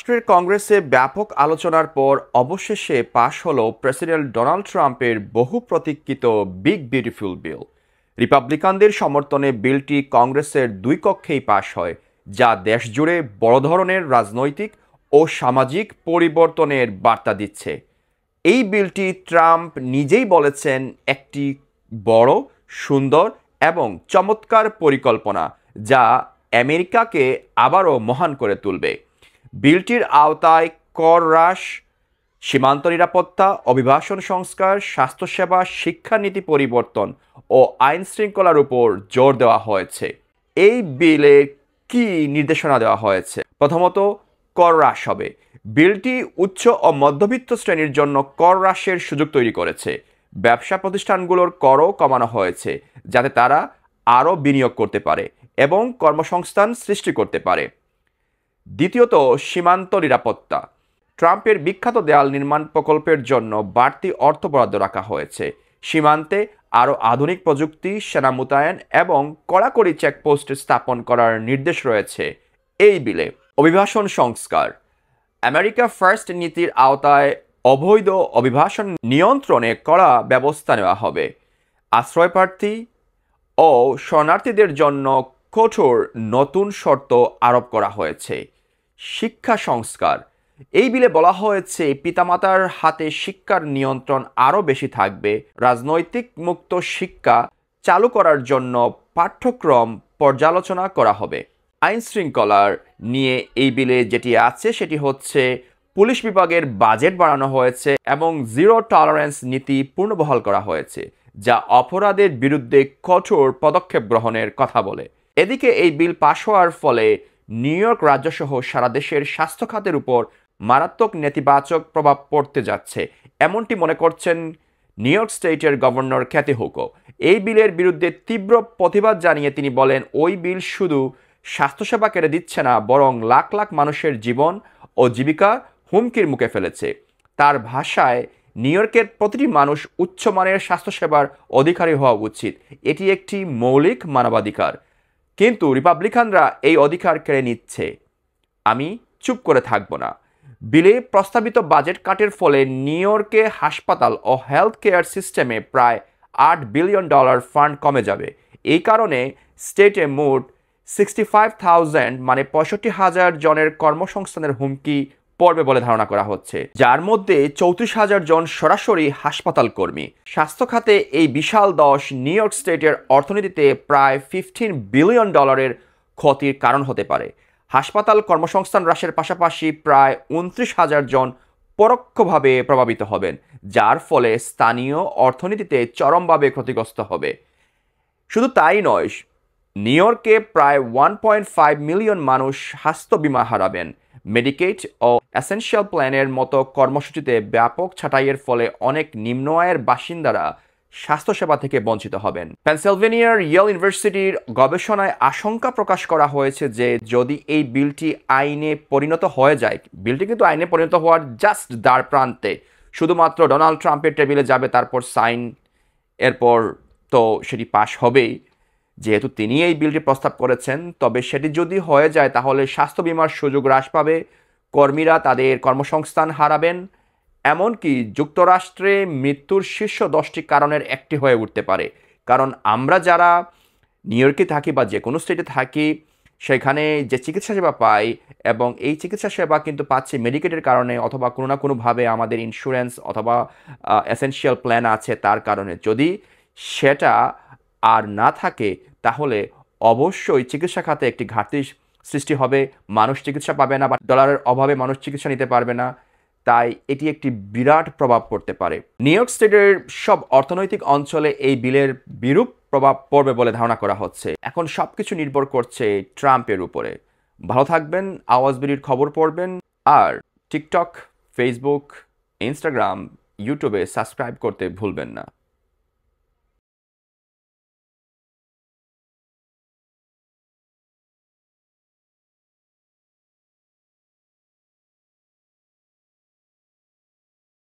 যুক্তরাষ্ট্রের কংগ্রেসে ব্যাপক আলোচনার পর অবশেষে পাশ হল প্রেসিডেন্ট ডোনাল্ড ট্রাম্পের বহু প্রতীক্ষিত বিগ বিউটিফুল বিল। রিপাবলিকানদের সমর্থনে বিলটি কংগ্রেসের দুই কক্ষেই পাশ হয়, যা দেশজুড়ে বড় ধরনের রাজনৈতিক ও সামাজিক পরিবর্তনের বার্তা দিচ্ছে। এই বিলটি ট্রাম্প নিজেই বলেছেন একটি বড়, সুন্দর এবং চমৎকার পরিকল্পনা, যা আমেরিকাকে আবারও মহান করে তুলবে। বিলটির আওতায় কর হ্রাস, সীমান্ত নিরাপত্তা, অভিবাসন সংস্কার, স্বাস্থ্যসেবা, শিক্ষানীতি পরিবর্তন ও আইন শৃঙ্খলার উপর জোর দেওয়া হয়েছে। এই বিলে কি নির্দেশনা দেওয়া হয়েছে? প্রথমত, কর হ্রাস হবে। বিলটি উচ্চ ও মধ্যবিত্ত শ্রেণীর জন্য কর হ্রাসের সুযোগ তৈরি করেছে। ব্যবসা প্রতিষ্ঠানগুলোর করও কমানো হয়েছে, যাতে তারা আরও বিনিয়োগ করতে পারে এবং কর্মসংস্থান সৃষ্টি করতে পারে। দ্বিতীয়ত, সীমান্ত নিরাপত্তা। ট্রাম্পের বিখ্যাত দেয়াল নির্মাণ প্রকল্পের জন্য বাড়তি অর্থ বরাদ্দ রাখা হয়েছে। সীমান্তে আরও আধুনিক প্রযুক্তি, সেনা মোতায়েন এবং কড়াকড়ি চেকপোস্ট স্থাপন করার নির্দেশ রয়েছে এই বিলে। অভিবাসন সংস্কার। আমেরিকা ফার্স্ট নীতির আওতায় অবৈধ অভিবাসন নিয়ন্ত্রণে কড়া ব্যবস্থা নেওয়া হবে। আশ্রয়প্রার্থী ও শরণার্থীদের জন্য কঠোর নতুন শর্ত আরোপ করা হয়েছে। শিক্ষা সংস্কার। এই বিলে বলা হয়েছে পিতামাতার হাতে শিক্ষার নিয়ন্ত্রণ আরও বেশি থাকবে। রাজনৈতিক মুক্ত শিক্ষা চালু করার জন্য পাঠ্যক্রম পর্যালোচনা করা হবে। আইন শৃঙ্খলার নিয়ে এই বিলে যেটি আছে সেটি হচ্ছে পুলিশ বিভাগের বাজেট বাড়ানো হয়েছে এবং জিরো টলারেন্স নীতি পুনর্বহাল করা হয়েছে, যা অপরাধের বিরুদ্ধে কঠোর পদক্ষেপ গ্রহণের কথা বলে। এদিকে এই বিল পাশ হওয়ার ফলে নিউ ইয়র্ক রাজ্যসহ সারা দেশের স্বাস্থ্য খাতের উপর মারাত্মক নেতিবাচক প্রভাব পড়তে যাচ্ছে, এমনটি মনে করছেন নিউ ইয়র্ক স্টেটের গভর্নর ক্যাথি হুকো। এই বিলের বিরুদ্ধে তীব্র প্রতিবাদ জানিয়ে তিনি বলেন, ওই বিল শুধু স্বাস্থ্যসেবা কেড়ে দিচ্ছে না, বরং লাখ লাখ মানুষের জীবন ও জীবিকা হুমকির মুখে ফেলেছে। তার ভাষায়, নিউ ইয়র্কের প্রতিটি মানুষ উচ্চমানের স্বাস্থ্যসেবার অধিকারী হওয়া উচিত। এটি একটি মৌলিক মানবাধিকার। কিন্তু রিপাবলিকানরা এই অধিকার কেড়ে নিচ্ছে। আমি চুপ করে থাকব না। বিলে প্রস্তাবিত বাজেট কাটের ফলে নিউ ইয়র্কে হাসপাতাল ও হেলথ কেয়ার সিস্টেমে প্রায় $8 বিলিয়ন ফান্ড কমে যাবে। এই কারণে স্টেটে মোট 65,000 মানে 65,000 জনের কর্মসংস্থানের হুমকি পড়বে বলে ধারণা করা হচ্ছে, যার মধ্যে 34,000 জন সরাসরি হাসপাতাল কর্মী। স্বাস্থ্য খাতে এই বিশাল দশ নিউ ইয়র্ক স্টেটের অর্থনীতিতে প্রায় $15 বিলিয়ন ক্ষতির কারণ হতে পারে। হাসপাতাল কর্মসংস্থান হ্রাসের পাশাপাশি প্রায় 29,000 জন পরোক্ষভাবে প্রভাবিত হবেন, যার ফলে স্থানীয় অর্থনীতিতে চরমভাবে ক্ষতিগ্রস্ত হবে। শুধু তাই নয়, নিউ ইয়র্কে প্রায় 1.5 মিলিয়ন মানুষ স্বাস্থ্য বীমা হারাবেন। মেডিকেড ও এসেনশিয়াল প্ল্যানের মতো কর্মসূচিতে ব্যাপক ছাঁটাইয়ের ফলে অনেক নিম্ন আয়ের বাসিন্দারা স্বাস্থ্যসেবা থেকে বঞ্চিত হবেন। পেনসিলভেনিয়ার ইয়েল ইউনিভার্সিটির গবেষণায় আশঙ্কা প্রকাশ করা হয়েছে যে যদি এই বিলটি আইনে পরিণত হয়ে যায়, বিলটি কিন্তু আইনে পরিণত হওয়ার জাস্ট দ্বার প্রান্তে, শুধুমাত্র ডোনাল্ড ট্রাম্পের টেবিলে যাবে, তারপর সাইন, এরপর তো সেটি পাশ হবেই, যেহেতু তিনি এই বিলটি প্রস্তাব করেছেন। তবে সেটি যদি হয়ে যায় তাহলে স্বাস্থ্য বীমার সুযোগ হ্রাস পাবে, কর্মীরা তাদের কর্মসংস্থান হারাবেন, এমনকি যুক্তরাষ্ট্রে মৃত্যুর শীর্ষ 10টি কারণের একটি হয়ে উঠতে পারে। কারণ আমরা যারা নিউ ইয়র্কে থাকি বা যে কোনো স্টেটে থাকি, সেখানে যে চিকিৎসা সেবা পাই এবং এই চিকিৎসা সেবা কিন্তু পাচ্ছি মেডিকেটের কারণে অথবা কোনো না কোনোভাবে আমাদের ইন্স্যুরেন্স অথবা এসেনশিয়াল প্ল্যান আছে তার কারণে। যদি সেটা আর না থাকে তাহলে অবশ্যই চিকিৎসা খাতে একটি ঘাটতি সৃষ্টি হবে, মানুষ চিকিৎসা পাবে না বা ডলারের অভাবে মানুষ চিকিৎসা নিতে পারবে না। তাই এটি একটি বিরাট প্রভাব পড়তে পারে। নিউ ইয়র্ক স্টেটের সব অর্থনৈতিক অঞ্চলে এই বিলের বিরূপ প্রভাব পড়বে বলে ধারণা করা হচ্ছে। এখন সব কিছু নির্ভর করছে ট্রাম্পের উপরে। ভালো থাকবেন, আওয়াজ বিলির খবর পড়বেন, আর টিকটক, ফেসবুক, ইনস্টাগ্রাম, ইউটিউবে সাবস্ক্রাইব করতে ভুলবেন না।